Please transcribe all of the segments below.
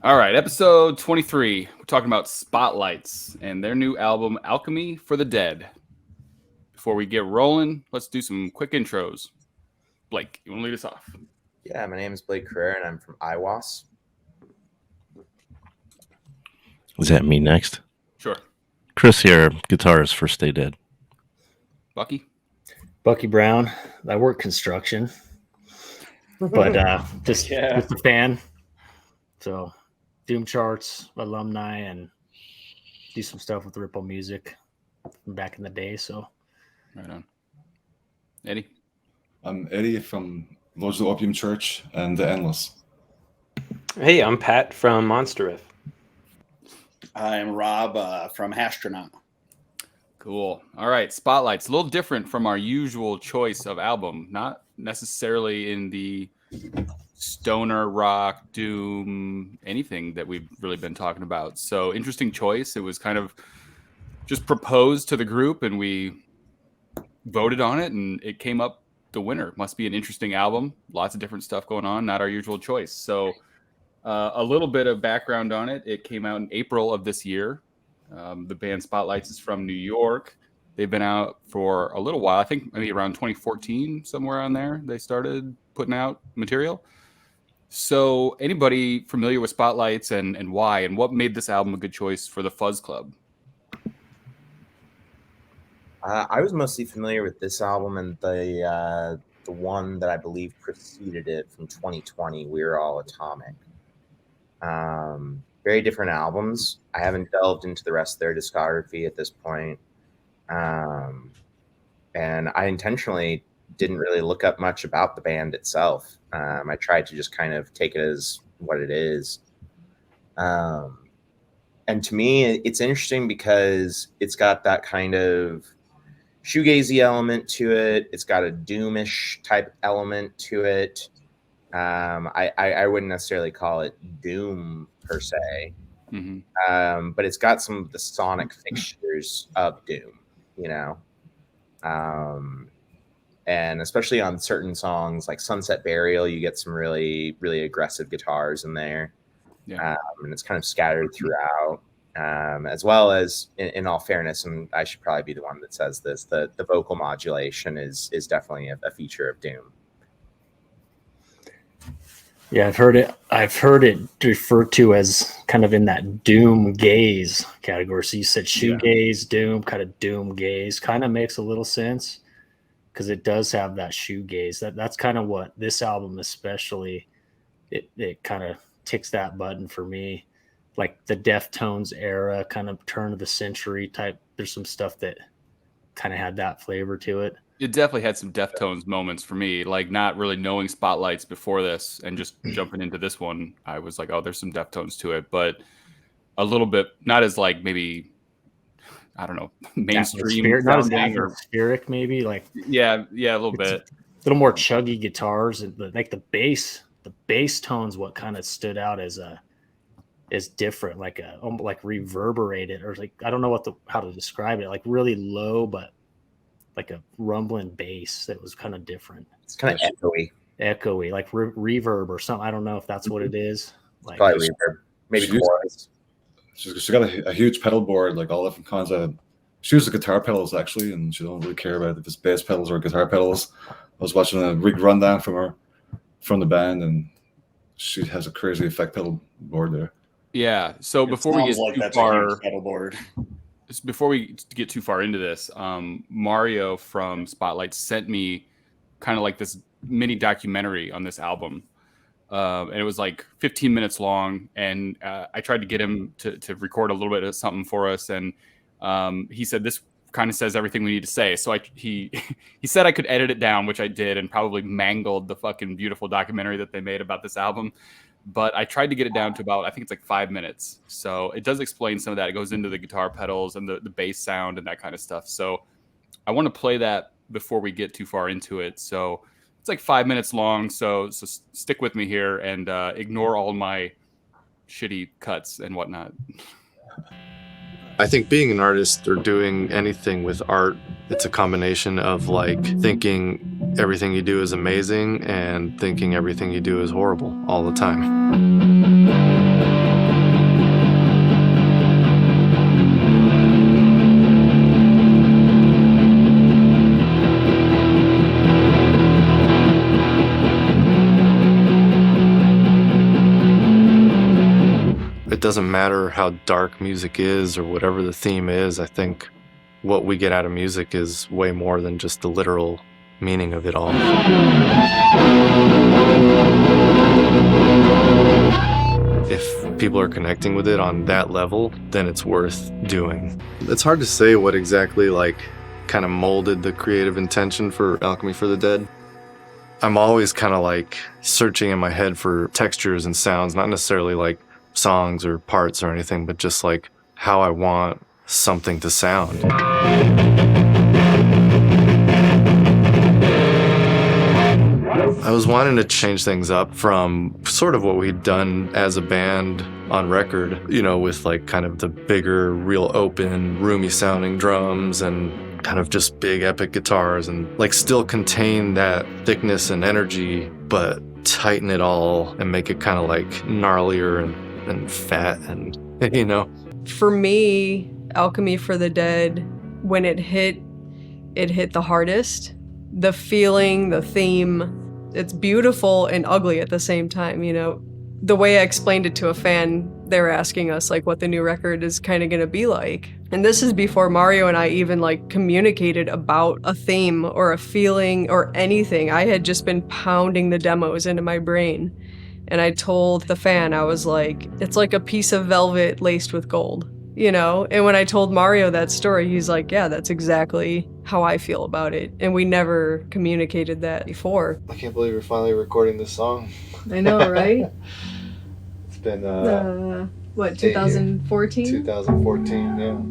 All right, episode 23. We're talking about Spotlights and their new album, Alchemy for the Dead. Before we get rolling, let's do some quick intros. Blake, you want to lead us off? Yeah, my name is Blake Carrera, and I'm from Aiwass. Is that me next? Sure. Chris here, guitarist for Stay Dead. Bucky? Bucky Brown. I work construction, but just a fan. So Doom Charts, alumni, and do some stuff with Ripple Music from back in the day. So, right on. Eddy? I'm Eddy from Opium Church and The Endless. Hey, I'm Pat from Monster Riff. I'm Robb from Hashtronaut. Cool. All right, Spotlights. A little different from our usual choice of album. Not necessarily in the stoner rock, doom, anything that we've really been talking about. So interesting choice. It was kind of just proposed to the group and we voted on it and it came up the winner. Must be an interesting album. Lots of different stuff going on. Not our usual choice. So a little bit of background on it. It came out in April of this year. The band Spotlights is from New York. They've been out for a little while. I think maybe around 2014, somewhere on there, they started putting out material. So anybody familiar with Spotlights and why, and what made this album a good choice for the Fuzz Club? I was mostly familiar with this album and the one that I believe preceded it from 2020, We're All Atomic. Very different albums. I haven't delved into the rest of their discography at this point. And I intentionally didn't really look up much about the band itself. I tried to just kind of take it as what it is. And to me, it's interesting because it's got that kind of shoegazy element to it. It's got a doomish type element to it. I wouldn't necessarily call it doom per se, but it's got some of the sonic fixtures of doom, you know, and especially on certain songs like Sunset Burial, you get some really, really aggressive guitars in there, and it's kind of scattered throughout, as well as, in all fairness, and I should probably be the one that says this, the vocal modulation is definitely a feature of doom. yeah, I've heard it referred to as kind of in that doom gaze category. So you said shoegaze, doom, kind of doom gaze, kind of makes a little sense because it does have that shoegaze. That's kind of what this album especially, it kind of ticks that button for me. Like the Deftones era, kind of turn of the century type. There's some stuff that kind of had that flavor to it. It definitely had some Deftones moments for me, like not really knowing Spotlights before this and just jumping into this one. I was like, oh, there's some Deftones to it, but a little bit, not as like maybe, I don't know, mainstream. Not as atmospheric, maybe like. Yeah, a little bit. A little more chuggy guitars and like the bass tones, what kind of stood out as different, like reverberated, or like, I don't know how to describe it, like really low, but like a rumbling bass that was kind of different. It's kind of echoey, like reverb or something. I don't know if that's what it is. Like probably reverb, maybe chorus. She got a huge pedal board, like all different kinds of. She uses guitar pedals actually, and she don't really care about if it's bass pedals or guitar pedals. I was watching a rig rundown from the band, and she has a crazy effect pedal board there. Yeah. So before we get too far into this, Mario from Spotlight sent me kind of like this mini documentary on this album. And it was like 15 minutes long. And I tried to get him to record a little bit of something for us. And he said, this kind of says everything we need to say. So he said I could edit it down, which I did, and probably mangled the fucking beautiful documentary that they made about this album. But I tried to get it down to about, I think it's like 5 minutes. So it does explain some of that. It goes into the guitar pedals and the bass sound and that kind of stuff. So I want to play that before we get too far into it. So it's like 5 minutes long. So stick with me here and ignore all my shitty cuts and whatnot. I think being an artist or doing anything with art, it's a combination of like thinking everything you do is amazing and thinking everything you do is horrible all the time. doesn't matter how dark music is or whatever the theme is. I think what we get out of music is way more than just the literal meaning of it all. If people are connecting with it on that level, then it's worth doing. It's hard to say what exactly kind of molded the creative intention for Alchemy for the Dead. I'm always kind of searching in my head for textures and sounds, not necessarily songs or parts or anything, but just how I want something to sound. I was wanting to change things up from sort of what we'd done as a band on record, with kind of the bigger, real open, roomy sounding drums and kind of just big epic guitars, and still contain that thickness and energy, but tighten it all and make it kind of gnarlier and fat and, For me, Alchemy for the Dead, when it hit the hardest. The feeling, the theme, it's beautiful and ugly at the same time, The way I explained it to a fan, they were asking us what the new record is kind of going to be like. And this is before Mario and I even communicated about a theme or a feeling or anything. I had just been pounding the demos into my brain. And I told the fan, I was like, it's like a piece of velvet laced with gold, And when I told Mario that story, he's like, yeah, that's exactly how I feel about it. And we never communicated that before. I can't believe we're finally recording this song. I know, right? It's been, 2014? 2014, yeah.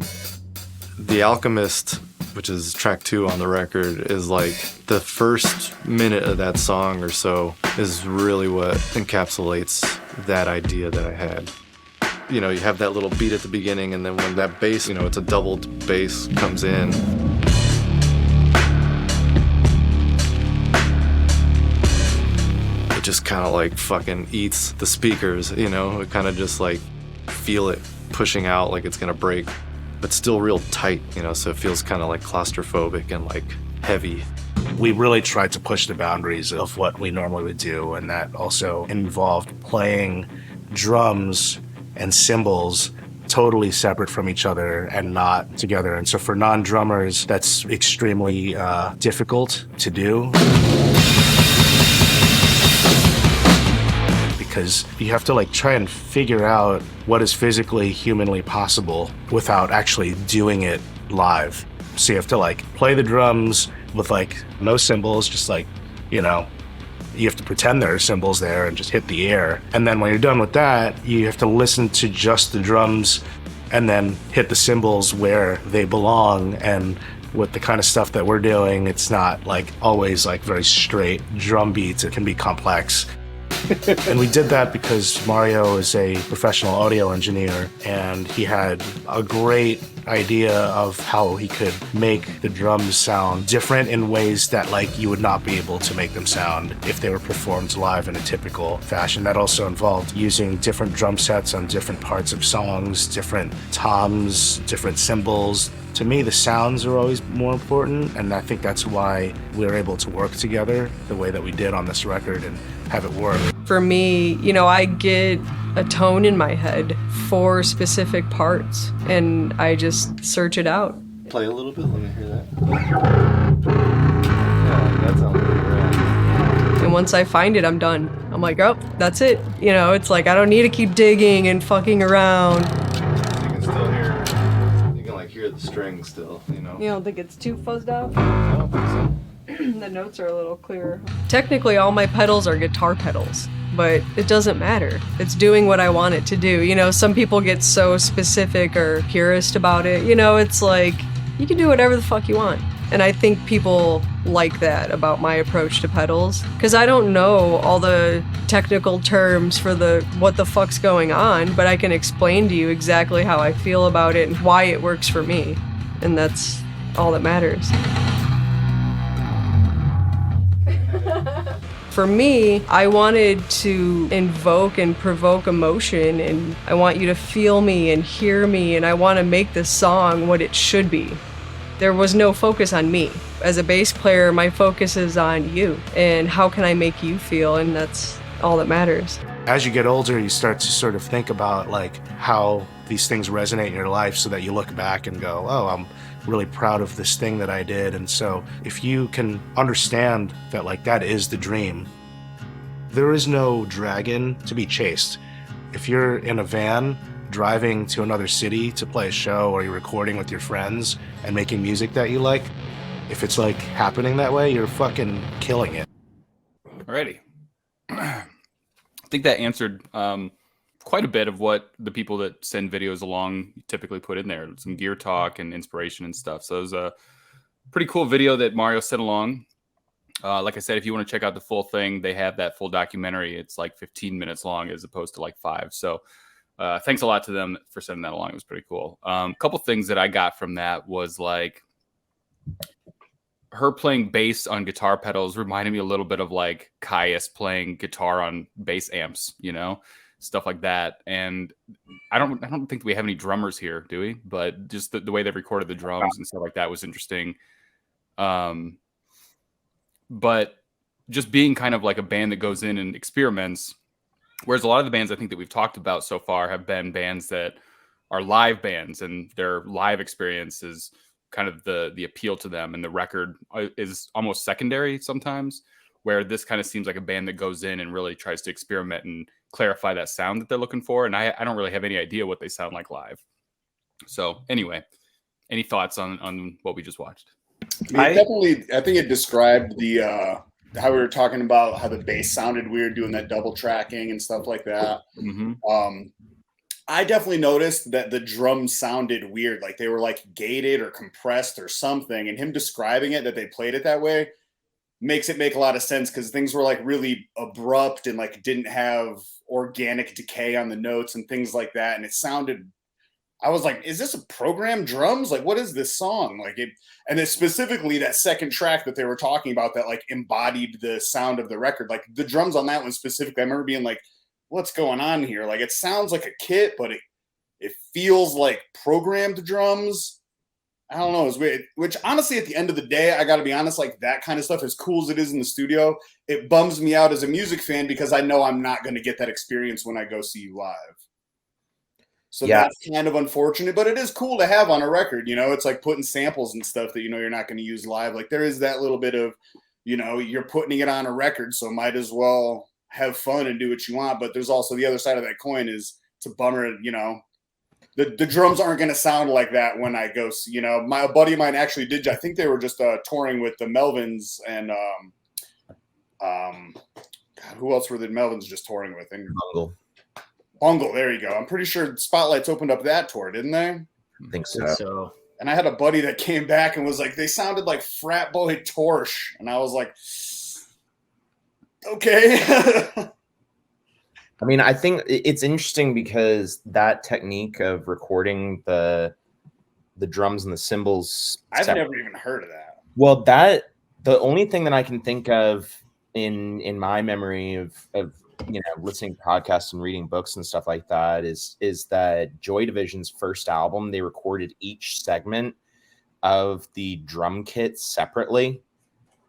The Alchemist, which is track 2 on the record, is the first minute of that song or so is really what encapsulates that idea that I had. You have that little beat at the beginning, and then when that bass, it's a doubled bass, comes in. It just kind of fucking eats the speakers, It kind of just feel it pushing out like it's gonna break, but still real tight, so it feels kind of claustrophobic and heavy. We really tried to push the boundaries of what we normally would do, and that also involved playing drums and cymbals totally separate from each other and not together. And so for non-drummers, that's extremely difficult to do. Because you have to try and figure out what is physically, humanly possible without actually doing it live. So you have to play the drums with no cymbals, just you have to pretend there are cymbals there and just hit the air. And then when you're done with that, you have to listen to just the drums and then hit the cymbals where they belong. And with the kind of stuff that we're doing, it's not always very straight drum beats. It can be complex. And we did that because Mario is a professional audio engineer, and he had a great idea of how he could make the drums sound different in ways that you would not be able to make them sound if they were performed live in a typical fashion. That also involved using different drum sets on different parts of songs, different toms, different cymbals. To me, the sounds are always more important, and I think that's why we were able to work together the way that we did on this record and have it work. For me, I get a tone in my head for specific parts, and I just search it out. Play a little bit, let me hear that. Yeah, that sounds pretty rad. And once I find it, I'm done. I'm like, oh, that's it. It's I don't need to keep digging and fucking around. You can still hear, hear the strings still, You don't think it's too fuzzed out? I don't think so. The notes are a little clearer. Technically, all my pedals are guitar pedals, but it doesn't matter. It's doing what I want it to do. Some people get so specific or purist about it. It's you can do whatever the fuck you want. And I think people like that about my approach to pedals, because I don't know all the technical terms for what the fuck's going on, but I can explain to you exactly how I feel about it and why it works for me. And that's all that matters. For me, I wanted to invoke and provoke emotion, and I want you to feel me and hear me, and I want to make this song what it should be. There was no focus on me. As a bass player, my focus is on you, and how can I make you feel, and that's all that matters. As you get older, you start to sort of think about like how these things resonate in your life so that you look back and go, oh, I'm really proud of this thing that I did. And so if you can understand that like that is the dream, there is no dragon to be chased. If you're in a van driving to another city to play a show, or you're recording with your friends and making music that you like, if it's like happening that way, you're fucking killing it. Alrighty. I think that answered quite a bit of what the people that send videos along typically put in there. Some gear talk and inspiration and stuff. So it was a pretty cool video that Mario sent along. Like I said, if you want to check out the full thing, they have that full documentary. It's like 15 minutes long as opposed to like 5. So thanks a lot to them for sending that along. It was pretty cool. A couple things that I got from that was like her playing bass on guitar pedals reminded me a little bit of like Caius playing guitar on bass amps, you know, stuff like that. And I don't think we have any drummers here, do we? But just the way they recorded the drums and stuff like that was interesting. But just being kind of like a band that goes in and experiments, whereas a lot of the bands I think that we've talked about so far have been bands that are live bands, and their live experience is kind of the appeal to them, and the record is almost secondary sometimes, where this kind of seems like a band that goes in and really tries to experiment and clarify that sound that they're looking for. And I don't really have any idea what they sound like live. So anyway, any thoughts on what we just watched? I think it described the how we were talking about how the bass sounded weird doing that double tracking and stuff like that. Mm-hmm. I definitely noticed that the drums sounded weird, like they were like gated or compressed or something. And him describing it that they played it that way makes it make a lot of sense, because things were like really abrupt and like didn't have organic decay on the notes and things like that. And it sounded, I was like, is this a programmed drums? Like, what is this song? Like it, and then specifically that second track that they were talking about that like embodied the sound of the record. Like the drums on that one specifically, I remember being like, what's going on here? Like it sounds like a kit, but it feels like programmed drums. I don't know. It's weird. Which honestly, at the end of the day, I got to be honest, like that kind of stuff, as cool as it is in the studio, it bums me out as a music fan because I know I'm not going to get that experience when I go see you live. So yeah, that's kind of unfortunate, but it is cool to have on a record. You know, it's like putting samples and stuff that, you know, you're not going to use live. Like there is that little bit of, you know, you're putting it on a record, so might as well have fun and do what you want. But there's also the other side of that coin is it's a bummer, you know, the drums aren't going to sound like that when I go see, you know, a buddy of mine actually did, I think they were just touring with the Melvins and God, who else were the Melvins just touring with? And Bungle, there you go. I'm pretty sure Spotlights opened up that tour, didn't they? I think so. And I had a buddy that came back and was like, they sounded like Frat Boy Torch. And I was like, okay. I mean, I think it's interesting because that technique of recording the drums and the cymbals. I've never even heard of that. Well, the only thing that I can think of in my memory of you know, listening to podcasts and reading books and stuff like that is that Joy Division's first album, they recorded each segment of the drum kit separately.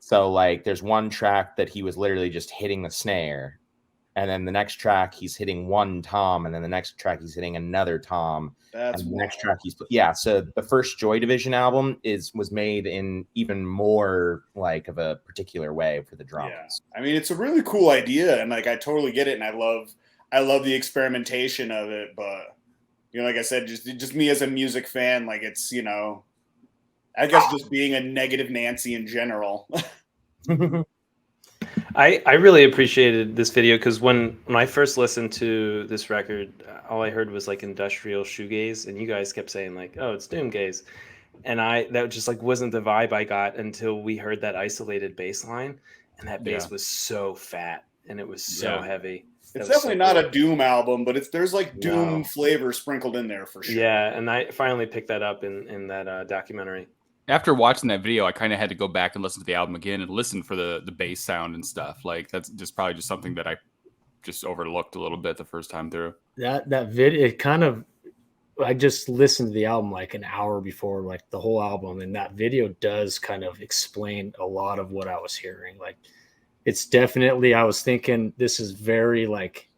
So like there's one track that he was literally just hitting the snare, and then the next track he's hitting one tom, and then the next track he's hitting another tom. That's and the next track so the first Joy Division album was made in even more like of a particular way for the drums. Yeah. I mean, it's a really cool idea, and like I totally get it, and I love the experimentation of it, but you know, like I said, just me as a music fan, like it's, you know, I guess just being a negative Nancy in general. I really appreciated this video because when I first listened to this record, all I heard was like industrial shoegaze, and you guys kept saying like, "Oh, it's doomgaze," and that just like wasn't the vibe I got until we heard that isolated bass line, and that bass was so fat and it was so heavy. It's definitely not a doom album, but there's like doom flavor sprinkled in there for sure. Yeah, and I finally picked that up in that documentary. After watching that video, I kind of had to go back and listen to the album again and listen for the bass sound and stuff. Like that's probably just something that I just overlooked a little bit the first time through. That video, it kind of, I just listened to the album like an hour before like the whole album, and that video does kind of explain a lot of what I was hearing. Like it's definitely, I was thinking this is very like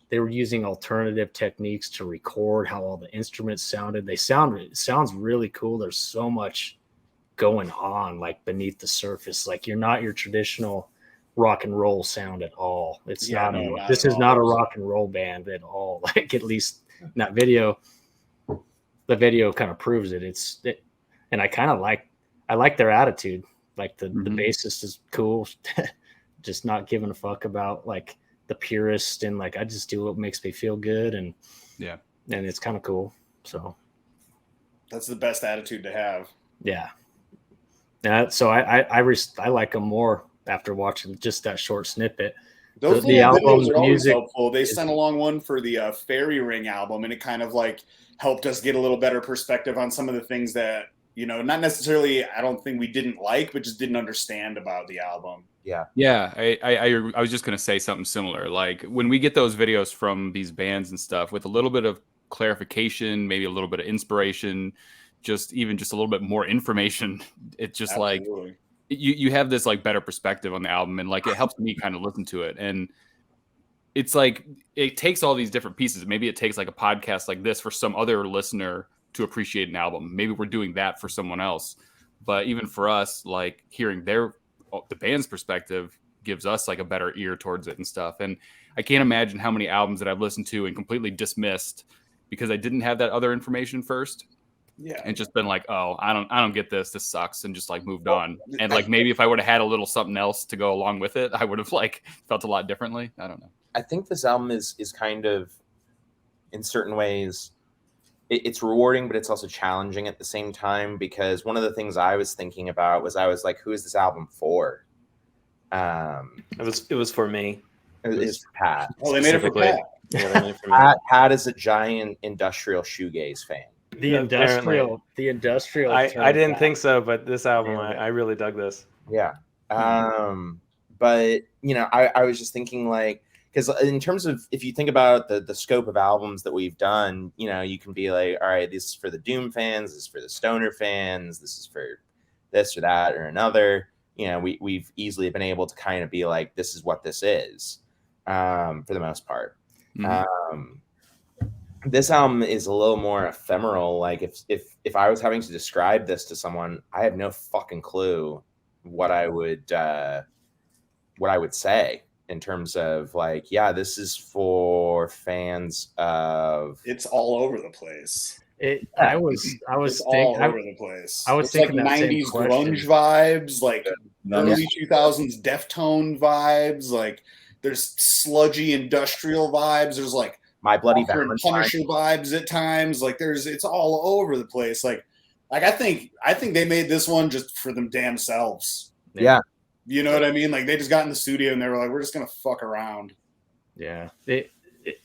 they were using alternative techniques to record how all the instruments sounded. It sounds really cool. There's so much going on like beneath the surface. Like you're not your traditional rock and roll sound at all. It's this is not a rock and roll band at all. Like at least in that video, the video kind of proves it. And I like their attitude. Like the bassist is cool, just not giving a fuck about like the purist and like I just do what makes me feel good and it's kind of cool. So that's the best attitude to have. Yeah. So I like them more after watching just that short snippet. Those the album are always music helpful. They sent along one for the Fairy Ring album, and it kind of like helped us get a little better perspective on some of the things that, you know, not necessarily I don't think we didn't like, but just didn't understand about the album. Yeah. I was just gonna say something similar. Like when we get those videos from these bands and stuff with a little bit of clarification, maybe a little bit of inspiration, just a little bit more information, it's just Absolutely. like you have this like better perspective on the album, and like it helps me kind of listen to it. And it's like it takes all these different pieces. Maybe it takes like a podcast like this for some other listener to appreciate an album. Maybe we're doing that for someone else, but even for us, like hearing the band's perspective gives us like a better ear towards it and stuff. And I can't imagine how many albums that I've listened to and completely dismissed because I didn't have that other information first. Yeah. And just been like, oh, I don't get this. This sucks. And just like moved on. And like maybe if I would have had a little something else to go along with it, I would have like felt a lot differently. I don't know. I think this album is kind of, in certain ways, it's rewarding, but it's also challenging at the same time, because one of the things I was thinking about was I was like, who is this album for? It was for me. It was for Pat. Oh, they made it for Pat. Yeah, they made it for me. Pat is a giant industrial shoegaze fan. The industrial. I didn't think so, but this album, I really dug this. Yeah. But you know, I was just thinking like, because in terms of if you think about the scope of albums that we've done, you know, you can be like, all right, this is for the Doom fans, this is for the Stoner fans, this is for this or that or another. You know, we've easily been able to kind of be like, this is what this is, for the most part. This album is a little more ephemeral. Like if I was having to describe this to someone, I have no fucking clue what I would say in terms of like, yeah, this is for fans of. It's all over the place. I was all over the place. I was thinking like 90s grunge vibes, like early 2000s Deftone vibes. Like there's sludgy industrial vibes. There's like My Bloody Valentine, Punisher vibes at times. Like it's all over the place. Like I think they made this one just for them damn selves. Yeah. You know what I mean? Like they just got in the studio and they were like, we're just gonna fuck around. Yeah.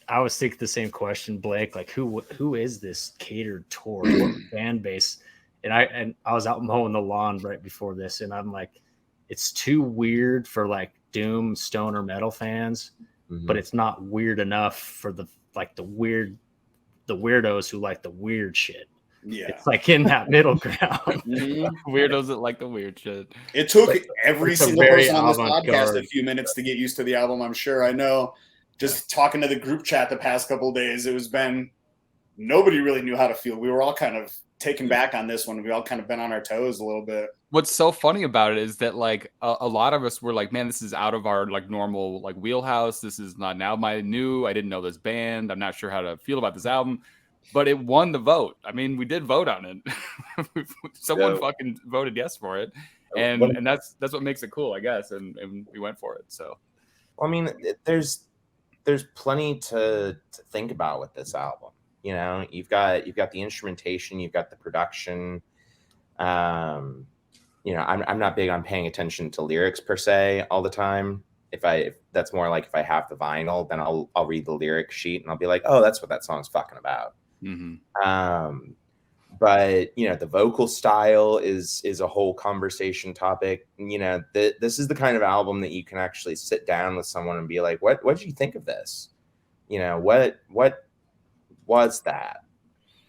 I was thinking the same question, Blake. Like who is this catered toward fan base? And I was out mowing the lawn right before this, and I'm like, it's too weird for like doom stoner metal fans, but it's not weird enough for the weirdos who like the weird shit. Yeah, it's like in that middle ground. Weirdos that like the weird shit. It took every single person on this podcast a few minutes to get used to the album. I'm sure. I know. Just talking to the group chat the past couple of days, nobody really knew how to feel. We were all kind of taken back on this one. We all kind of been on our toes a little bit. What's so funny about it is that like a lot of us were like, man, this is out of our like normal like wheelhouse. This is not now I didn't know this band. I'm not sure how to feel about this album, but it won the vote. I mean, we did vote on it. Someone fucking voted yes for it. And that's what makes it cool, I guess. And we went for it. So, well, I mean, there's plenty to think about with this album. You know, you've got the instrumentation, you've got the production. You know, I'm not big on paying attention to lyrics per se all the time. If that's more like if I have the vinyl, then I'll read the lyric sheet and I'll be like, oh, that's what that song's fucking about. But you know, the vocal style is a whole conversation topic. You know, this is the kind of album that you can actually sit down with someone and be like, what did you think of this? You know, what was that?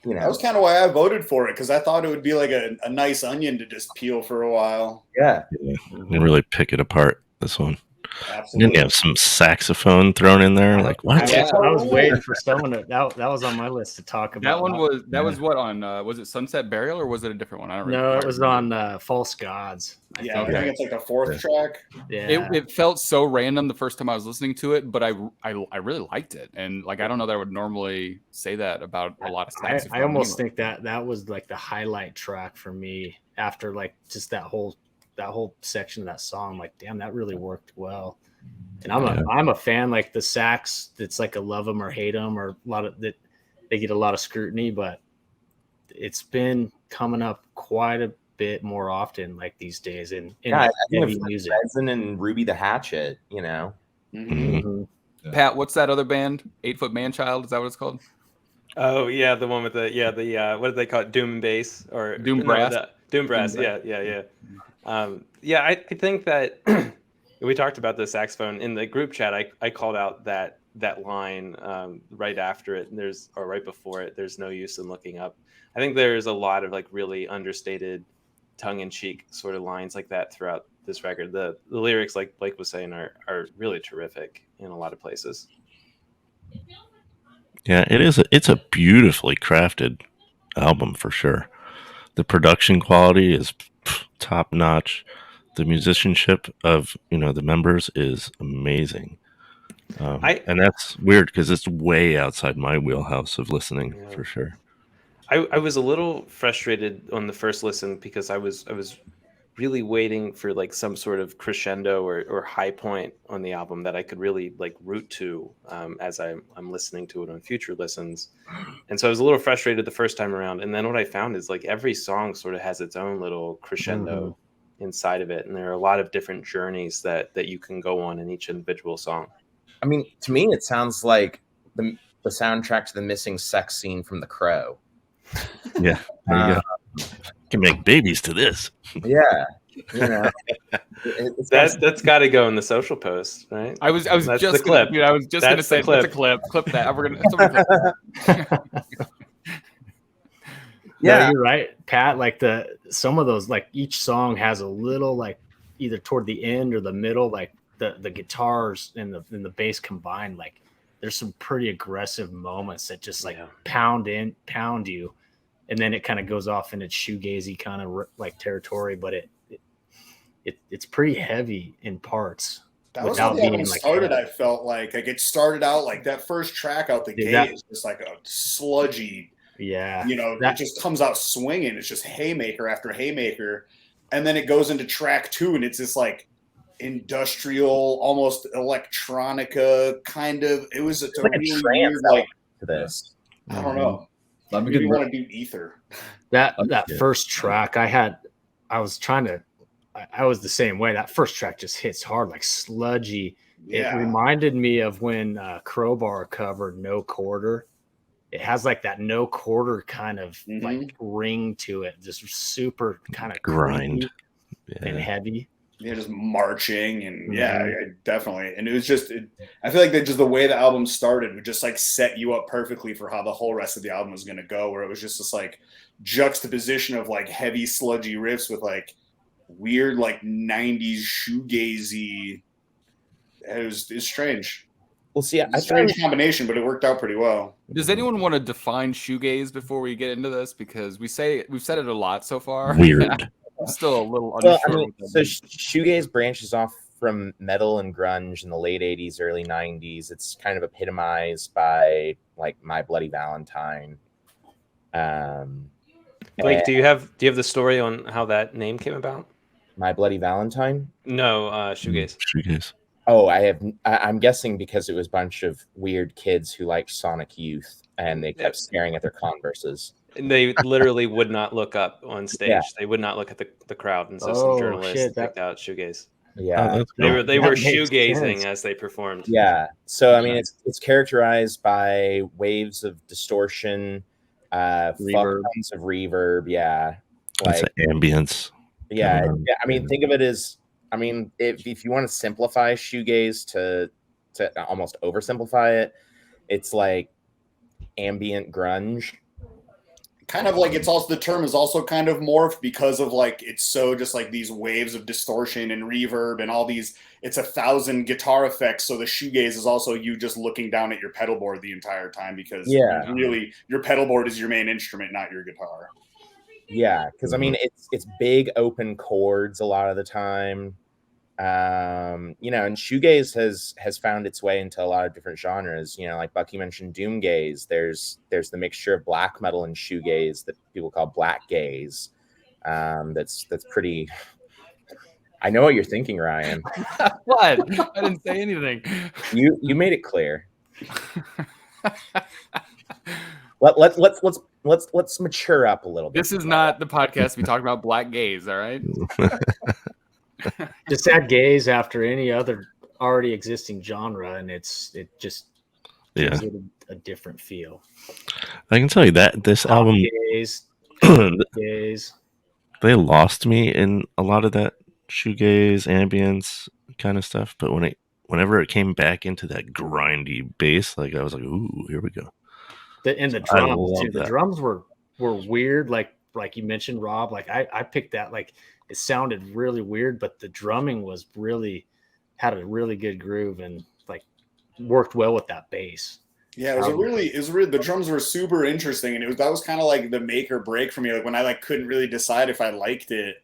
You know, that was kind of why I voted for it, because I thought it would be like a nice onion to just peel for a while. Yeah. And really pick it apart, this one. And then you have some saxophone thrown in there. Like what? I was waiting for someone to that was on my list to talk about. That was what on was it Sunset Burial or was it a different one? I don't remember. No, it was on False Gods. I think it's like the fourth track. Yeah, it felt so random the first time I was listening to it, but I really liked it, and like I don't know that I would normally say that about a lot of saxophone. I almost think that was like the highlight track for me after like just that whole section of that song. Like, damn, that really worked well. And I'm a fan, like the sax. It's like a love them or hate them, or a lot of that. They get a lot of scrutiny, but it's been coming up quite a bit more often, like these days in heavy music. Resin and Ruby the Hatchet, you know. Mm-hmm. Yeah. Pat, what's that other band? 8 Foot Man Child? Is that what it's called? Oh yeah, the one with the what do they call it? Doom bass or Doom brass? Doom brass. Yeah. I think that we talked about the saxophone in the group chat. I called out that line right after it. Or right before it. There's no use in looking up. I think there's a lot of like really understated, tongue-in-cheek sort of lines like that throughout this record. The lyrics, like Blake was saying, are really terrific in a lot of places. Yeah, it's a beautifully crafted album for sure. The production quality is top notch. The musicianship of the members is amazing. And that's weird because it's way outside my wheelhouse of listening for sure. I was a little frustrated on the first listen because I was really waiting for like some sort of crescendo or high point on the album that I could really like root to as I'm listening to it on future listens. And so I was a little frustrated the first time around. And then what I found is like every song sort of has its own little crescendo inside of it. And there are a lot of different journeys that you can go on in each individual song. I mean, to me, it sounds like the soundtrack to the missing sex scene from The Crow. Yeah, there you go. Can make babies to this. Yeah, that's got to go in the social post, right? I was that's just the clip. I was just gonna say that's a clip. Clip that. We're gonna. Yeah, you're right, Pat. Like some of those, like each song has a little like either toward the end or the middle, like the guitars and the bass combined. Like there's some pretty aggressive moments that just like pound you. And then it kind of goes off in its shoegazy kind of like territory, but it's pretty heavy in parts. That was how the album started. I felt like it started out like that first track out the gate is just like a sludgy. Yeah, it just comes out swinging. It's just haymaker after haymaker, and then it goes into track 2, and it's this like industrial, almost electronica kind of. It was a really weird like to this. I don't know. Maybe you want to do ether. That first track I was the same way. That first track just hits hard, like sludgy. Yeah. It reminded me of when Crowbar covered No Quarter. It has like that No Quarter kind of like ring to it, just super kind of grind and heavy. Yeah, just marching and definitely. And it was just, I feel like that just the way the album started would just like set you up perfectly for how the whole rest of the album was going to go, where it was just this like juxtaposition of like heavy sludgy riffs with like weird like 90s shoegazy. It's strange. Well, see, it's a strange combination, but it worked out pretty well. Does anyone want to define shoegaze before we get into this? Because we've said it a lot so far. Weird. I'm still a little unsure. So shoegaze branches off from metal and grunge in the late 80s, early 90s. It's kind of epitomized by like My Bloody Valentine. Blake, do you have the story on how that name came about? My Bloody Valentine? No, shoegaze. Shoegaze. Oh, I'm guessing because it was a bunch of weird kids who liked Sonic Youth and they kept staring at their Converses. And they literally would not look up on stage. Yeah. They would not look at the crowd, and so some journalists picked out shoegaze. Yeah, they were shoegazing as they performed. Yeah, so I mean, it's characterized by waves of distortion, tons of reverb. Yeah, like ambience. Yeah, I mean, think of it as, I mean, if you want to simplify shoegaze to almost oversimplify it, it's like ambient grunge. kind of like it's also, the term is also kind of morphed because of like it's so just like these waves of distortion and reverb and all these, it's 1,000 guitar effects. So the shoegaze is also you just looking down at your pedal board the entire time, because really your pedal board is your main instrument, not your guitar. Yeah, because I mean it's big open chords a lot of the time. You know, and shoegaze has found its way into a lot of different genres. You know, like Bucky mentioned, doomgaze. There's the mixture of black metal and shoegaze that people call black gaze. That's pretty. I know what you're thinking, Ryan. What? I didn't say anything. You made it clear. Let's mature up a little bit. This is not the podcast we talk about black gaze, all right? Just add gaze after any other already existing genre, and it just gives it a different feel. I can tell you that this album, gaze, gaze. They lost me in a lot of that shoegaze, ambience kind of stuff. But whenever it came back into that grindy bass, like I was like, "Ooh, here we go." The drums too. The drums were weird, like you mentioned, Rob. Like I picked that, like it sounded really weird, but the drumming was had a really good groove and like worked well with that bass. Yeah, it was really the drums were super interesting, and that was kind of like the make or break for me. Like when I like couldn't really decide if I liked it,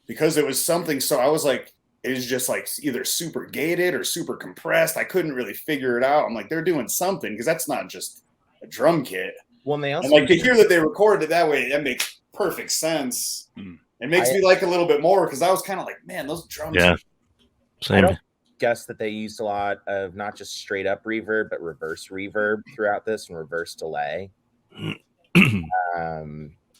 because it was something. So I was like, it was just like either super gated or super compressed. I couldn't really figure it out. I'm like, they're doing something, because that's not just a drum kit. Well, and they also, and like to hear that they recorded it that way, that makes perfect sense. It makes me like a little bit more, because I was kind of like, man, those drums. Yeah, same. I don't guess that they used a lot of not just straight up reverb, but reverse reverb throughout this and reverse delay. You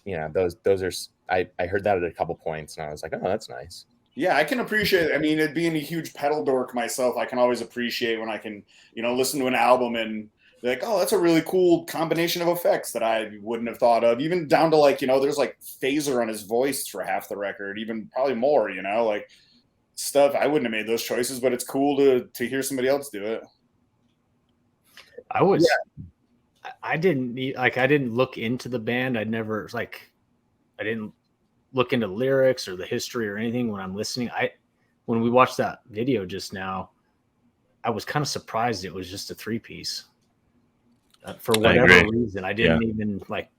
know, those are. I heard that at a couple points, and I was like, oh, that's nice. Yeah, I can appreciate it. I mean, being a huge pedal dork myself, I can always appreciate when I can, listen to an album and be like, oh, that's a really cool combination of effects that I wouldn't have thought of. Even down to like, there's like phaser on his voice for half the record, even probably more, like stuff. I wouldn't have made those choices, but it's cool to hear somebody else do it. I didn't look into the band. I didn't look into lyrics or the history or anything when I'm listening. When we watched that video just now, I was kind of surprised it was just a 3-piece. For whatever reason, I didn't even like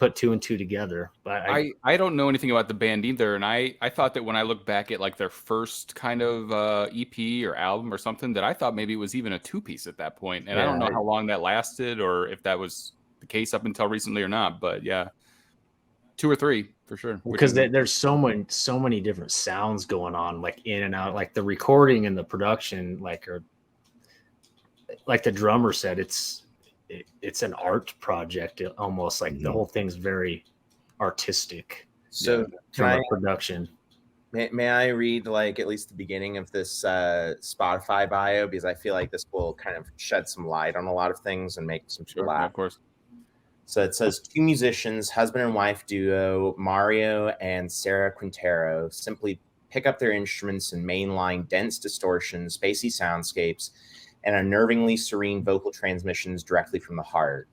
put 2 and 2 together. But I don't know anything about the band either, and I thought that when I look back at like their first kind of EP or album or something, that I thought maybe it was even a 2-piece at that point. And I don't know how long that lasted, or if that was the case up until recently or not. But yeah, 2 or 3 for sure. Because there's so many different sounds going on, like in and out, like the recording and the production, like the drummer said, it's an art project, almost like the whole thing's very artistic. So from production. May I read like at least the beginning of this Spotify bio, because I feel like this will kind of shed some light on a lot of things and make some people laugh. Of course. So it says 2 musicians, husband and wife duo, Mario and Sarah Quintero, simply pick up their instruments and mainline dense distortion, spacey soundscapes, and unnervingly serene vocal transmissions directly from the heart.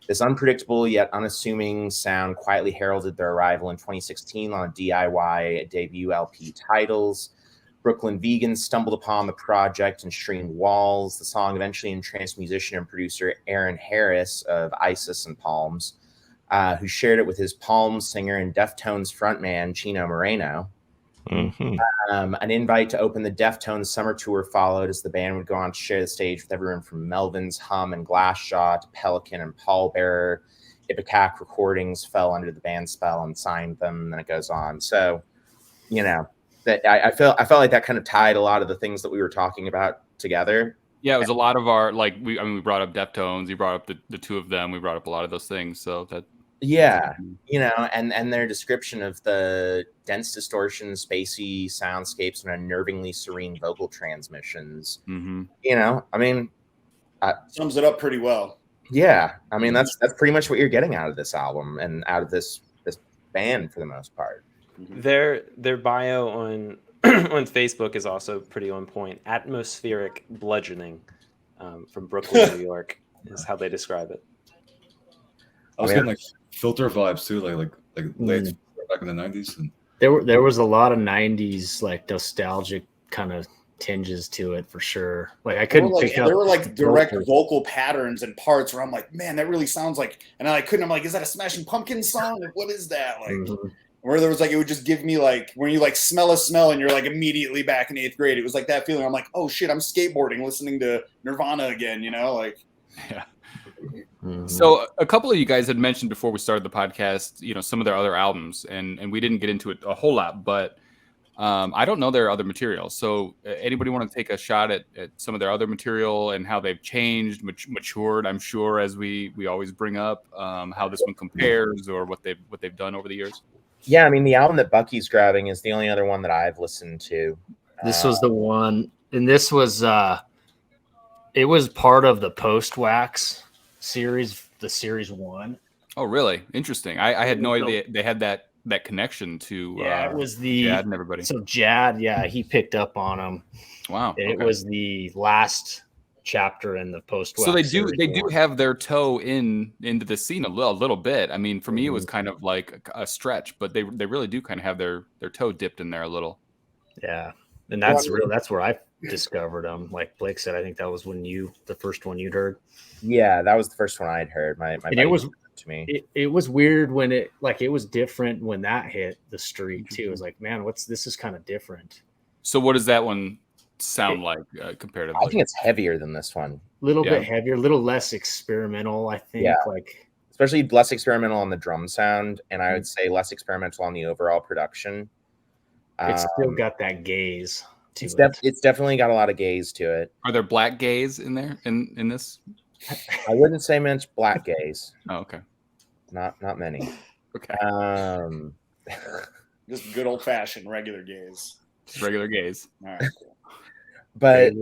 This unpredictable yet unassuming sound quietly heralded their arrival in 2016 on a DIY debut LP Titles. Brooklyn vegans stumbled upon the project and streamed Walls. The song eventually entranced musician and producer Aaron Harris of Isis and Palms, who shared it with his Palms singer and Deftones frontman Chino Moreno. An invite to open the Deftones summer tour followed, as the band would go on to share the stage with everyone from Melvin's Hum and Glassjaw to Pelican and Pallbearer. Ipecac Recordings fell under the band spell and signed them, and then it goes on. So, that I felt like that kind of tied a lot of the things that we were talking about together. Yeah, it was a lot of our we brought up Deftones, you brought up the 2 of them, we brought up a lot of those things. So that. Yeah, and their description of the dense distortion, spacey soundscapes, and unnervingly serene vocal transmissions. I mean, sums it up pretty well. Yeah, I mean that's pretty much what you're getting out of this album and out of this band for the most part. Their bio on on Facebook is also pretty on point. Atmospheric bludgeoning from Brooklyn, New York is how they describe it. I was I mean, getting like filter vibes too, like late back in the 90s. And There was a lot of 90s like nostalgic kind of tinges to it for sure. Like I couldn't pick up. There were like direct vocals. vocal patterns and parts where I'm like, man, that really sounds like, and I couldn't. I'm like, is that a Smashing Pumpkins song? Like, what is that? Like, where there was like, it would just give me like, when you like smell a smell and you're like immediately back in 8th grade. It was like that feeling. I'm like, oh shit, I'm skateboarding, listening to Nirvana again. You know, like. Yeah. So a couple of you guys had mentioned before we started the podcast, some of their other albums, and we didn't get into it a whole lot, but I don't know their other material. So anybody want to take a shot at some of their other material and how they've changed, matured, I'm sure, as we always bring up, how this one compares or what they've done over the years? Yeah, I mean, the album that Bucky's grabbing is the only other one that I've listened to. This was the one, and this was it was part of the Post Wax series, the series 1. Oh, really? Interesting. I had no idea they had that connection to. Yeah, it was the Jad and everybody. So Jad, yeah, he picked up on them. Wow. And it was the last chapter in the Post Wax. So they do have their toe into the scene a little bit. I mean, for me, it was kind of like a stretch, but they really do kind of have their toe dipped in there a little. Yeah, and that's where I discovered them. Like Blake said, I think that was when the first one you'd heard. Yeah, that was the first one I'd heard. My and it was to me. It was weird when it was different when that hit the street too. It was like, man, this is kind of different. So what does that one sound like comparatively? I think it's heavier than this one. A little bit heavier, a little less experimental, I think. Yeah. Like especially less experimental on the drum sound, and I would say less experimental on the overall production. It's still got that gaze to it. It's definitely got a lot of gaze to it. Are there black gays in there in this? I wouldn't say much black gays. Oh, okay. Not many. Okay. Just good old fashioned regular gays. Regular gays. All right. Cool. But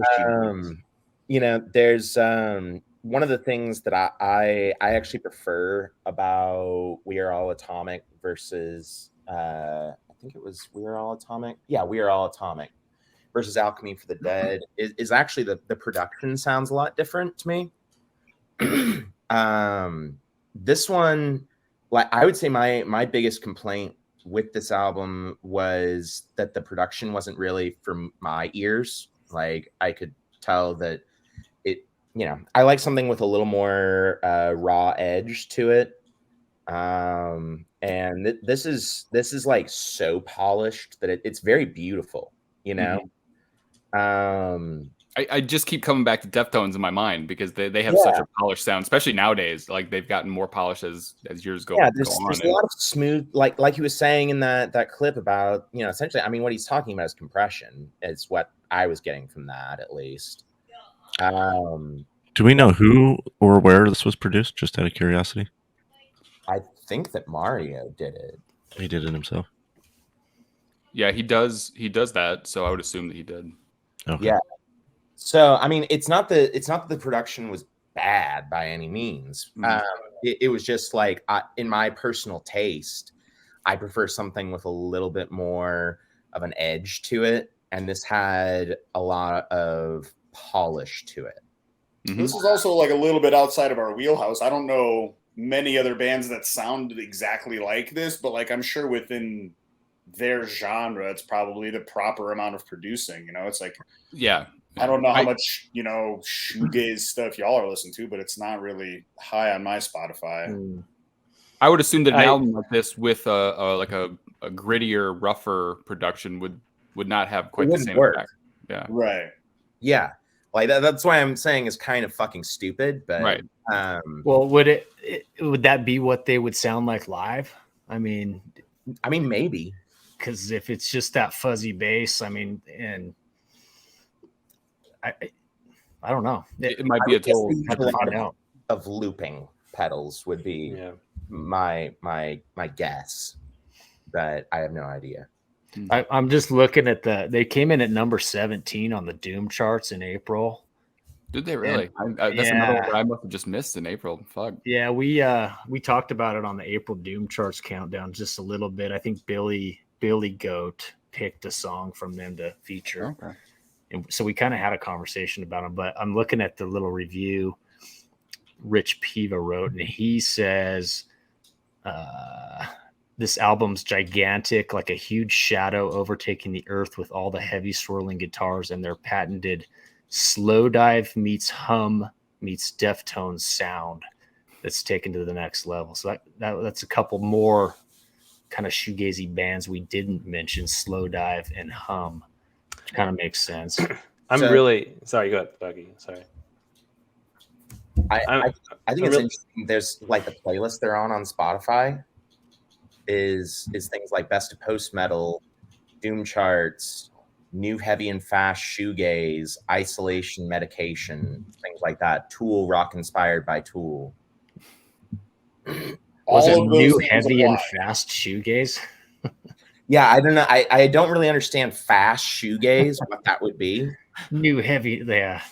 there's one of the things that I actually prefer about We Are All Atomic versus I think it was We Are All Atomic. Yeah, We Are All Atomic versus Alchemy for the Dead is actually the production sounds a lot different to me. This one, like I would say my biggest complaint with this album was that the production wasn't really for my ears. Like I could tell that it, I like something with a little more raw edge to it. And this is like so polished that it's very beautiful, I just keep coming back to Deftones in my mind because they have such a polished sound, especially nowadays. Like they've gotten more polished as years go on. Yeah, there's a lot of smooth, like he was saying in that clip about, essentially, I mean, what he's talking about is compression is what I was getting from that, at least. Do we know who or where this was produced, just out of curiosity? I think that Mario did it. He did it himself. Yeah, he does that, so I would assume that he did. Okay. Yeah. So I mean, it's not that the production was bad by any means. It was just like in my personal taste, I prefer something with a little bit more of an edge to it, and this had a lot of polish to it. This is also like a little bit outside of our wheelhouse. I don't know many other bands that sound exactly like this, but like I'm sure within their genre, it's probably the proper amount of producing. It's like, yeah. I don't know how much, shoegaze stuff y'all are listening to, but it's not really high on my Spotify. I would assume that an album like this with a grittier, rougher production would not have quite the same impact. Yeah. Right. Yeah. Like that's why I'm saying it's kind of fucking stupid, but right. Well, would that be what they would sound like live? I mean, maybe. Because if it's just that fuzzy bass, I mean, and I don't know. It might be a total of looping pedals would be my guess, but I have no idea. I'm just looking at they came in at number 17 on the Doom charts in April. Did they really? That's another one I must have just missed in April. Fuck. Yeah, we talked about it on the April Doom charts countdown just a little bit. I think Billy Goat picked a song from them to feature. Okay. And so we kind of had a conversation about them, but I'm looking at the little review Rich Piva wrote, and he says This album's gigantic, like a huge shadow overtaking the earth with all the heavy swirling guitars and their patented slow dive meets hum meets Deftones sound that's taken to the next level. So that's a couple more kind of shoegazy bands we didn't mention, slow dive and hum, which kind of makes sense. I'm really sorry. Go ahead, Bucky. Sorry. I think it's interesting. There's like the playlist they're on Spotify is things like best of post metal, doom charts, new heavy and fast shoegaze, isolation medication, things like that. Tool rock inspired by Tool. Was it new heavy and fast shoegaze? Yeah, I don't know. I don't really understand fast shoegaze, what that would be. New heavy, yeah.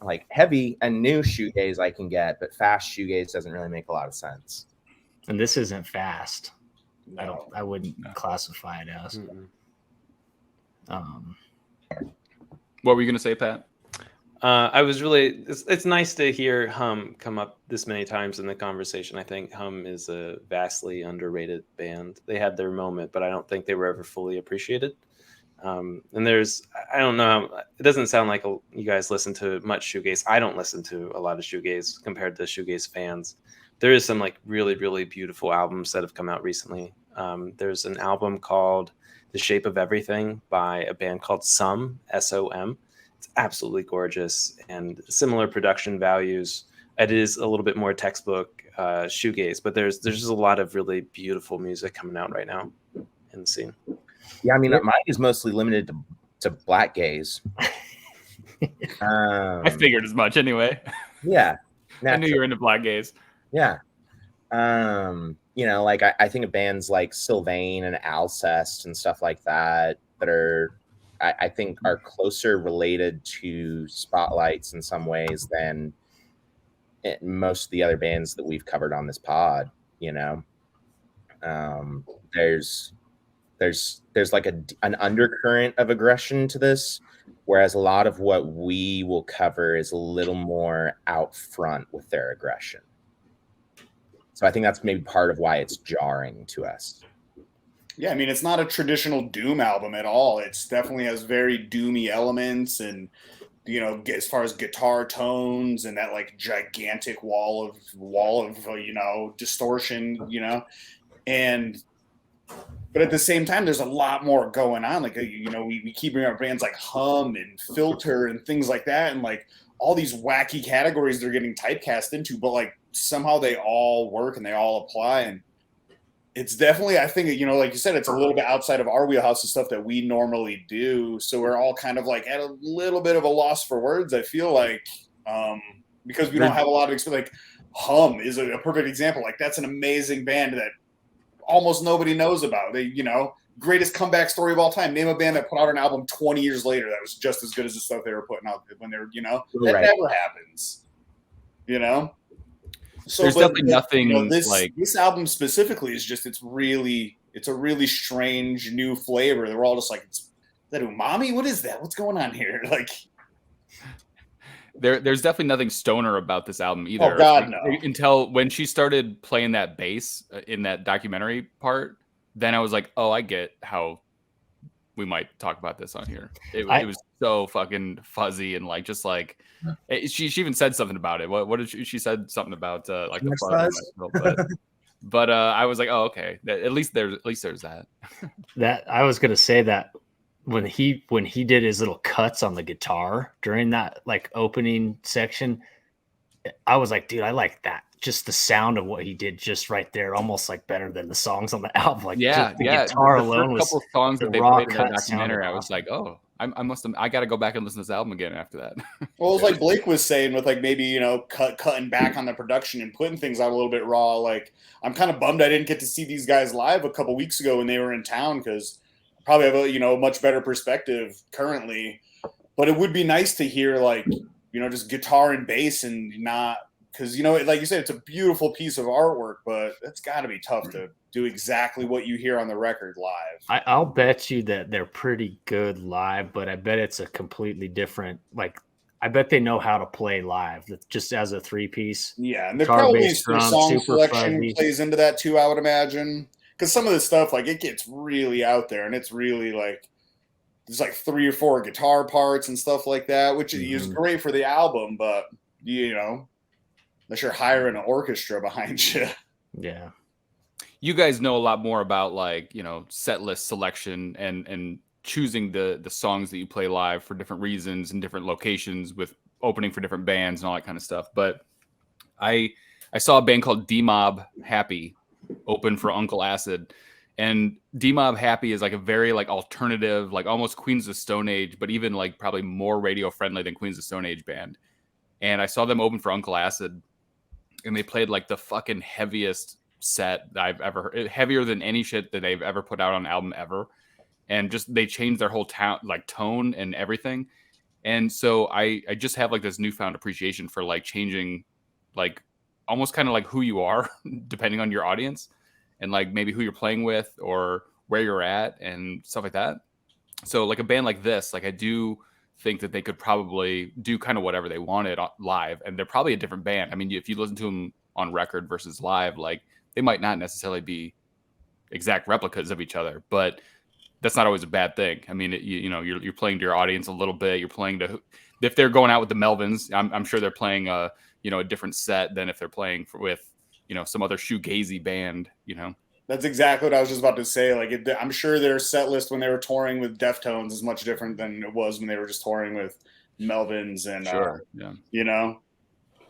Like heavy and new shoegaze I can get, but fast shoegaze doesn't really make a lot of sense. And this isn't fast. No. I wouldn't classify it as. What were you gonna say, Pat? I was really. It's nice to hear Hum come up this many times in the conversation. I think Hum is a vastly underrated band. They had their moment, but I don't think they were ever fully appreciated. And I don't know. It doesn't sound like you guys listen to much shoegaze. I don't listen to a lot of shoegaze compared to shoegaze fans. There is some like really, really beautiful albums that have come out recently. There's an album called The Shape of Everything by a band called SOM, S-O-M. It's absolutely gorgeous and similar production values. It is a little bit more textbook shoegaze, but there's just a lot of really beautiful music coming out right now in the scene. Yeah, I mean, mine is mostly limited to black gaze. I figured as much anyway. Yeah. I knew you were into black gaze. Yeah. You know, like I think of bands like Sylvain and Alcest and stuff like that are, I think, are closer related to Spotlights in some ways than most of the other bands that we've covered on this pod. You know, there's like an undercurrent of aggression to this, whereas a lot of what we will cover is a little more out front with their aggression. So I think that's maybe part of why it's jarring to us. Yeah, I mean, it's not a traditional Doom album at all. It's definitely has very doomy elements, and you know, as far as guitar tones and that like gigantic wall of you know, distortion, you know, but at the same time, there's a lot more going on. Like, you know, we keep bringing up bands like Hum and Filter and things like that, and like all these wacky categories they're getting typecast into, but like somehow they all work and they all apply. And it's definitely, I think, you know, like you said, it's a little bit outside of our wheelhouse of stuff that we normally do. So we're all kind of like at a little bit of a loss for words, I feel like, because we don't have a lot of experience. Like Hum is a perfect example. Like that's an amazing band that almost nobody knows about. They, you know, greatest comeback story of all time. Name a band that put out an album 20 years later that was just as good as the stuff they were putting out when they were, you know, that never happens, you know? So there's definitely nothing, you know, like this album specifically is just, it's a really strange new flavor. They're all just like, is that umami? What is that? What's going on here? Like, there's definitely nothing stoner about this album either. Oh God, no. Until when she started playing that bass in that documentary part, then I was like, oh, I get how we might talk about this on here. It was so fucking fuzzy and like just like she even said something about it. What did she said something about like the fuzz? But I was like, oh, okay. At least there's that. That I was gonna say that when he did his little cuts on the guitar during that like opening section, I was like, dude, I like that. Just the sound of what he did just right there, almost like better than the songs on the album. Like yeah, the guitar alone was couple songs that they raw played in that cut documentary. I sounded was like, oh, I got to go back and listen to this album again after that. Well, it was like Blake was saying with like maybe, you know, cutting back on the production and putting things out a little bit raw. Like I'm kind of bummed I didn't get to see these guys live a couple weeks ago when they were in town, because I probably have a, you know, much better perspective currently. But it would be nice to hear like, you know, just guitar and bass and not, because, you know, like you said, it's a beautiful piece of artwork, but it's got to be tough to do exactly what you hear on the record live. I'll bet you that they're pretty good live, but I bet it's a completely different, like I bet they know how to play live, just as a 3-piece. Yeah, and there Guitar, probably bass, some drum, song super selection fuzzy. plays into that too, I would imagine. Because some of this stuff, like, it gets really out there, and it's really like there's like 3 or 4 guitar parts and stuff like that, which is great for the album, but you know, unless you're hiring an orchestra behind you. Yeah. You guys know a lot more about, like, you know, set list selection and choosing the songs that you play live for different reasons and different locations with opening for different bands and all that kind of stuff. But I saw a band called D-Mob Happy open for Uncle Acid, and D-Mob Happy is like a very like alternative, like almost Queens of Stone Age, but even like probably more radio friendly than Queens of Stone Age band. And I saw them open for Uncle Acid, and they played like the fucking heaviest set that I've ever heard, heavier than any shit that they've ever put out on an album ever. And just they changed their whole tone and everything. And so I just have like this newfound appreciation for like changing, like almost kind of like who you are depending on your audience and like maybe who you're playing with or where you're at and stuff like that. So like a band like this, like I do think that they could probably do kind of whatever they wanted live, and they're probably a different band. I mean, if you listen to them on record versus live, like they might not necessarily be exact replicas of each other, but that's not always a bad thing. I mean, you know, you're playing to your audience a little bit. You're playing to, if they're going out with the Melvins, I'm sure they're playing a different set than if they're playing with, you know, some other shoegazy band, you know. That's exactly what I was just about to say. Like, I'm sure their set list when they were touring with Deftones is much different than it was when they were just touring with Melvins and, yeah, you know.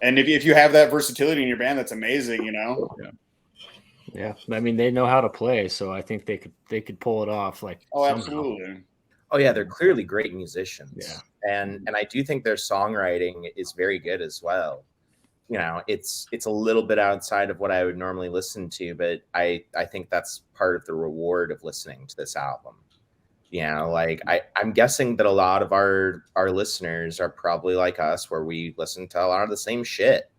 And if you have that versatility in your band, that's amazing, you know. Yeah. Yeah, I mean they know how to play, so I think they could pull it off. Like, somehow. Absolutely. Oh yeah, they're clearly great musicians. Yeah, and I do think their songwriting is very good as well. You know, it's a little bit outside of what I would normally listen to, but I think that's part of the reward of listening to this album. You know, like I'm guessing that a lot of our listeners are probably like us, where we listen to a lot of the same shit.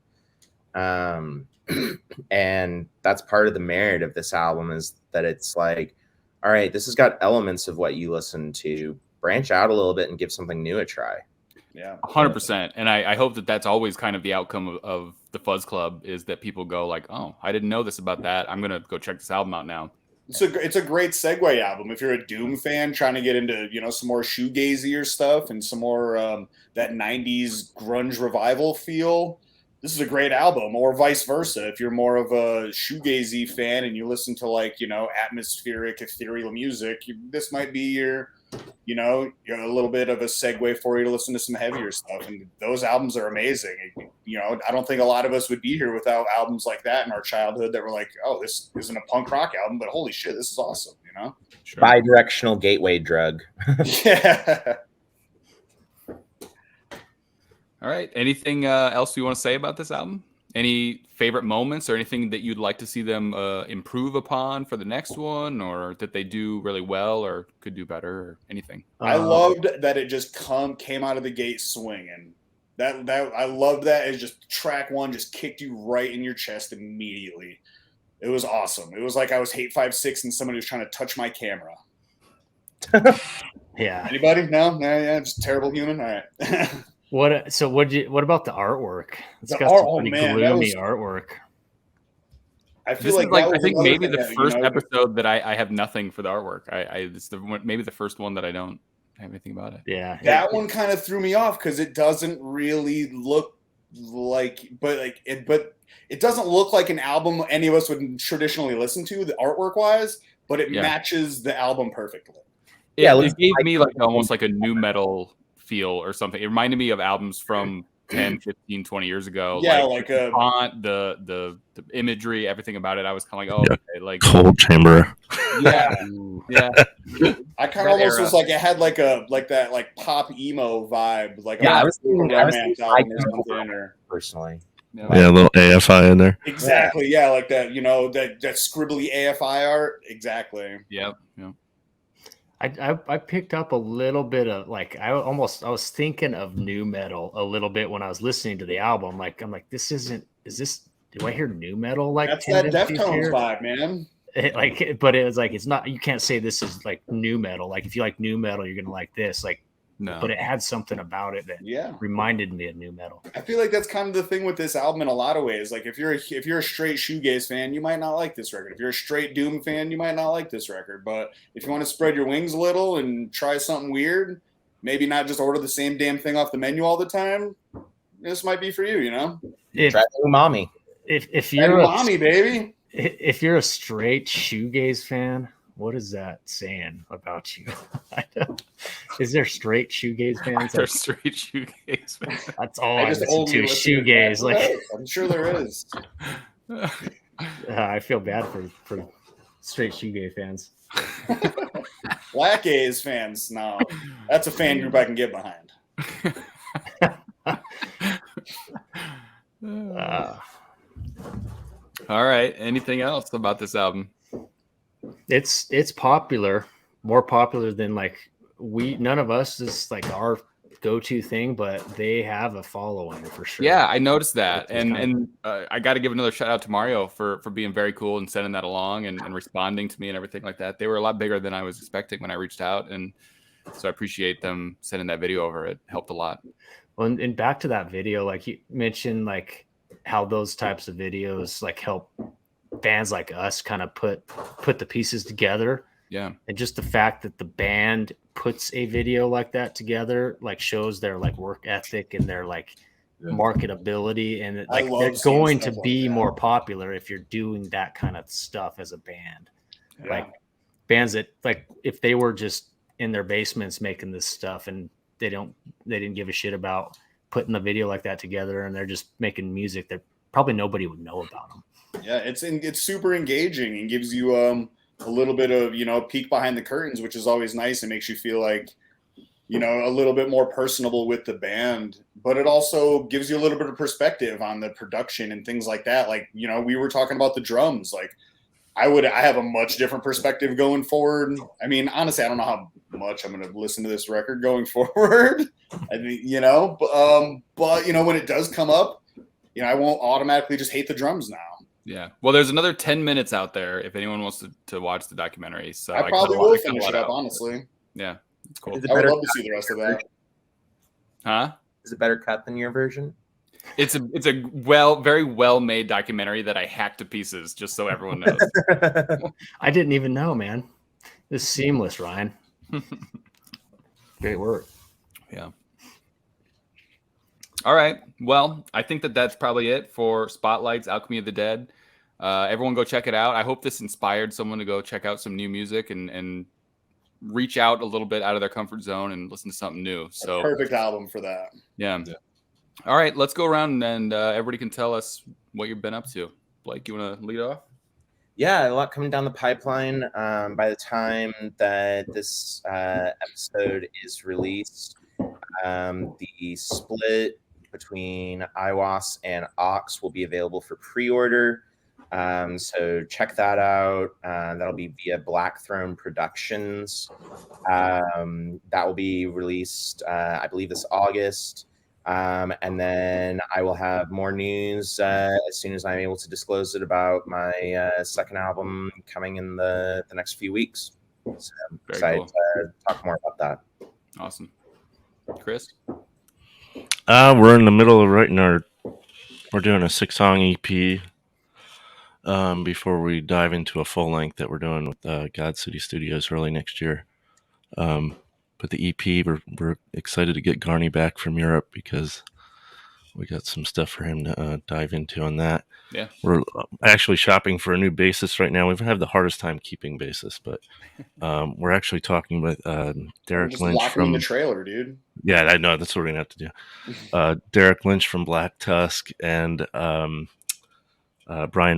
And that's part of the merit of this album, is that it's like, all right, this has got elements of what you listen to. Branch out a little bit and give something new a try. Yeah, 100%. And I hope that that's always kind of the outcome of the Fuzz Club, is that people go like, oh, I didn't know this about that. I'm gonna go check this album out now. It's a great segue album if you're a Doom fan trying to get into, you know, some more shoegazier stuff and some more that 90s grunge revival feel. This is a great album, or vice versa. If you're more of a shoegazy fan and you listen to, like, you know, atmospheric, ethereal music, this might be your, you know, a little bit of a segue for you to listen to some heavier stuff. And those albums are amazing. You know, I don't think a lot of us would be here without albums like that in our childhood that were like, oh, this isn't a punk rock album, but holy shit, this is awesome, you know? Sure. Bi-directional gateway drug. Yeah. All right. Anything else you want to say about this album? Any favorite moments or anything that you'd like to see them improve upon for the next one, or that they do really well or could do better, or anything? I loved that it just came out of the gate swinging. That I loved that. It's just track one just kicked you right in your chest immediately. It was awesome. It was like I was Hate 5-6 and somebody was trying to touch my camera. Yeah. Anybody? No, yeah, just terrible human. All right. What about the artwork? It's got some pretty gloomy artwork. I feel this like I think maybe the first episode that I have nothing for the artwork. It's maybe the first one that I don't have anything about it. Yeah, that one kind of threw me off because it doesn't really look like, but it doesn't look like an album any of us would traditionally listen to, the artwork wise, but it matches the album perfectly. It gave me like almost like a new metal feel or something. It reminded me of albums from 10, 15, 20 years ago. Yeah, like the font, the imagery, everything about it. I was kind of like, oh, okay, like Cold Chamber. Yeah. Yeah. I kind of almost was like, it had like that pop emo vibe. Like I was thinking romance album or something, or personally. Yeah, a little AFI in there. Exactly. Yeah, like that, you know, that scribbly AFI art. Exactly. Yep. Yeah. I picked up a little bit of, like, I was thinking of new metal a little bit when I was listening to the album. Like, I'm like, do I hear new metal? Like, that's that Deftones vibe, man. But it was like, it's not, you can't say this is like new metal. Like, if you like new metal, you're gonna like this. Like, No. but it had something about it that reminded me of new metal. I feel like that's kind of the thing with this album in a lot of ways. Like if you're a straight shoegaze fan, you might not like this record. If you're a straight doom fan, you might not like this record. But if you want to spread your wings a little and try something weird, maybe not just order the same damn thing off the menu all the time, this might be for you, you know? Try umami. If you're umami, baby. If you're a straight shoegaze fan, what is that saying about you? Is there straight shoegaze fans? There's straight shoegaze fans. That's all I listen to. Shoegaze, like I'm sure there is. I feel bad for straight shoegaze fans. Black gaze fans, no, that's a fan group I can get behind. All right. Anything else about this album? It's popular, more popular than like none of us is like our go-to thing, but they have a following for sure. Yeah, I noticed that, and I got to give another shout out to Mario for being very cool and sending that along and responding to me and everything like that. They were a lot bigger than I was expecting when I reached out, and so I appreciate them sending that video over. It helped a lot. Well, and back to that video, like you mentioned, like how those types of videos like help bands like us kind of put the pieces together. Yeah. And just the fact that the band puts a video like that together, like shows their like work ethic and their like marketability, and like they're going to be more popular if you're doing that kind of stuff as a band. Yeah. Like bands that like if they were just in their basements making this stuff and they didn't give a shit about putting the video like that together and they're just making music that probably nobody would know about them. Yeah, it's super engaging and gives you a little bit of, you know, peek behind the curtains, which is always nice and makes you feel like, you know, a little bit more personable with the band. But it also gives you a little bit of perspective on the production and things like that. Like, you know, we were talking about the drums. Like I have a much different perspective going forward. I mean, honestly, I don't know how much I'm going to listen to this record going forward. I mean, you know, but you know, when it does come up, you know, I won't automatically just hate the drums now. Yeah. Well, there's another 10 minutes out there if anyone wants to watch the documentary. So I probably will finish it up, honestly. Yeah, it's cool. I would love to see the rest of that. Huh? Is it better cut than your version? It's a very well made documentary that I hacked to pieces just so everyone knows. I didn't even know, man. This is seamless, Ryan. Great work. Yeah. All right. Well, I think that's probably it for Spotlight's Alchemy of the Dead. Everyone go check it out. I hope this inspired someone to go check out some new music and reach out a little bit out of their comfort zone and listen to something new. So perfect album for that. Yeah. All right. Let's go around and everybody can tell us what you've been up to. Blake, you want to lead off? Yeah, a lot coming down the pipeline. By the time that this episode is released, the split between Aiwass and Ox will be available for pre-order. So check that out. That'll be via Black Throne Productions. That will be released, I believe, this August. And then I will have more news as soon as I'm able to disclose it about my second album coming in the next few weeks. So I'm excited to talk more about that. Awesome. Chris? We're in the middle of we're doing a 6-song EP before we dive into a full length that we're doing with God City Studios early next year. But the EP, we're excited to get Garney back from Europe because we got some stuff for him to dive into on that. Yeah. We're actually shopping for a new bassist right now. We've had the hardest time keeping bassists, but we're actually talking with Derek just Lynch from the trailer, dude. Yeah, I know. That's what we're going to have to do. Derek Lynch from Black Tusk and Brian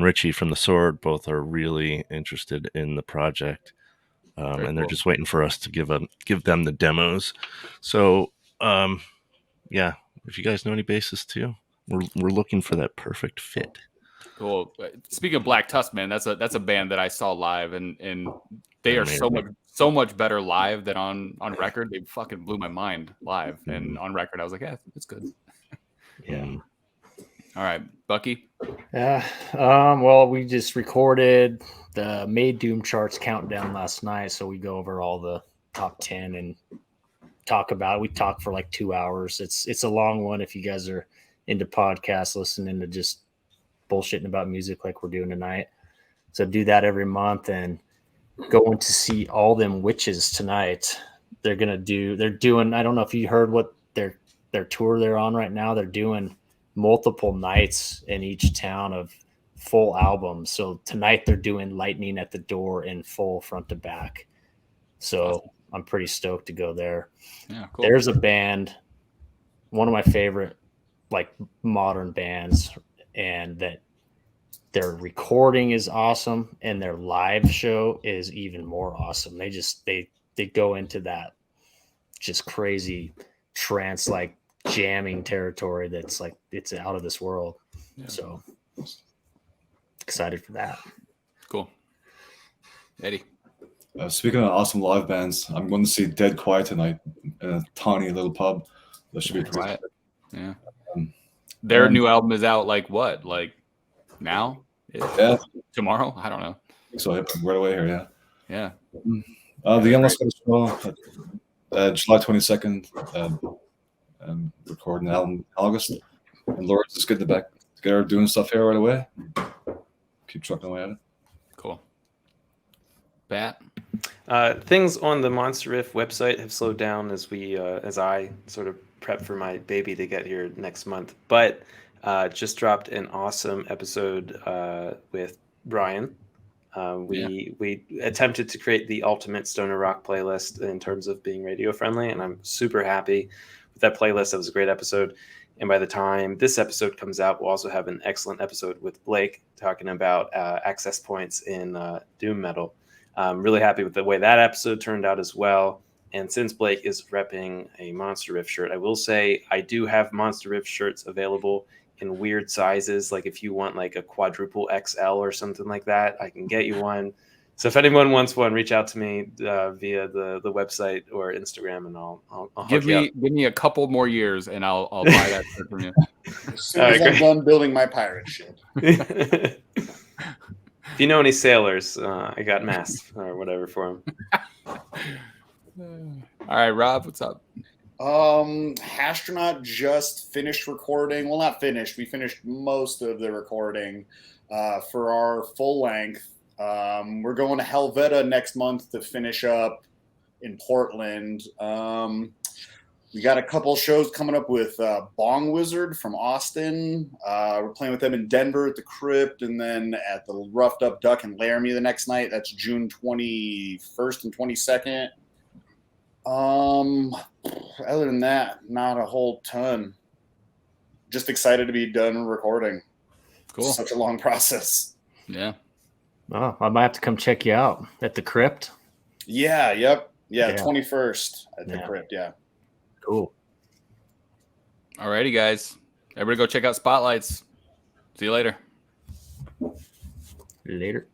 Ritchie from The Sword both are really interested in the project. And they're just waiting for us to give them the demos. So, yeah, if you guys know any bassists too, we're looking for that perfect fit. Cool. Speaking of Black Tusk, man, that's a band that I saw live, and they are so much better live than on record. They fucking blew my mind live, and on record, I was like, yeah, it's good. Yeah. All right, Bucky. Yeah. Well, we just recorded the May Doom Charts countdown last night, so we go over all the top 10 and talk about it. We talk for like 2 hours. It's a long one if you guys are into podcasts, listening to just bullshitting about music like we're doing tonight. So do that every month, and going to see All Them Witches tonight. They're doing, I don't know if you heard what their tour they're on right now. They're doing multiple nights in each town of full albums. So tonight they're doing Lightning at the Door in full front to back. So I'm pretty stoked to go there. Yeah, cool. There's a band, one of my favorite like modern bands, and that their recording is awesome and their live show is even more awesome. They go into that just crazy trance like jamming territory that's like it's out of this world. Yeah. So excited for that. Cool. Eddy. Speaking of awesome live bands, I'm going to see Dead Quiet tonight in a tiny little pub. That should be pretty quiet. Yeah. Their new album is out like what? Like now? Yeah. Tomorrow? I don't know. So right away here, yeah. Yeah. The Endless Festival, July 22nd, recording an album in August. And Lawrence is getting back together doing stuff here right away. Keep trucking away at it. Cool. Bat? Things on the Monster Riff website have slowed down as I sort of prep for my baby to get here next month. But just dropped an awesome episode with Brian. We attempted to create the ultimate stoner rock playlist in terms of being radio friendly, and I'm super happy with that playlist. That was a great episode. And by the time this episode comes out, we'll also have an excellent episode with Blake talking about access points in doom metal. I'm really happy with the way that episode turned out as well. And since Blake is repping a Monster Riff shirt, I will say I do have Monster Riff shirts available in weird sizes. Like if you want like a quadruple XL or something like that, I can get you one. So if anyone wants one, reach out to me via the website or Instagram, and I'll give me a couple more years, and I'll buy that shirt from you. As soon as I'm done building my pirate ship. If you know any sailors, I got masks or whatever for them. All right, Rob, what's up? Hashtronaut just finished recording. Well, not finished. We finished most of the recording for our full length. We're going to Helveta next month to finish up in Portland. We got a couple shows coming up with Bong Wizard from Austin. We're playing with them in Denver at the Crypt, and then at the Roughed Up Duck in Laramie the next night. That's June 21st and 22nd. Other than that, not a whole ton. Just excited to be done recording. Cool. It's such a long process. Yeah. Oh, I might have to come check you out at the Crypt. Yeah. Yep. Yeah. 21st at the Crypt. Yeah. Cool. Alrighty, guys. Everybody go check out Spotlights. See you later. Later.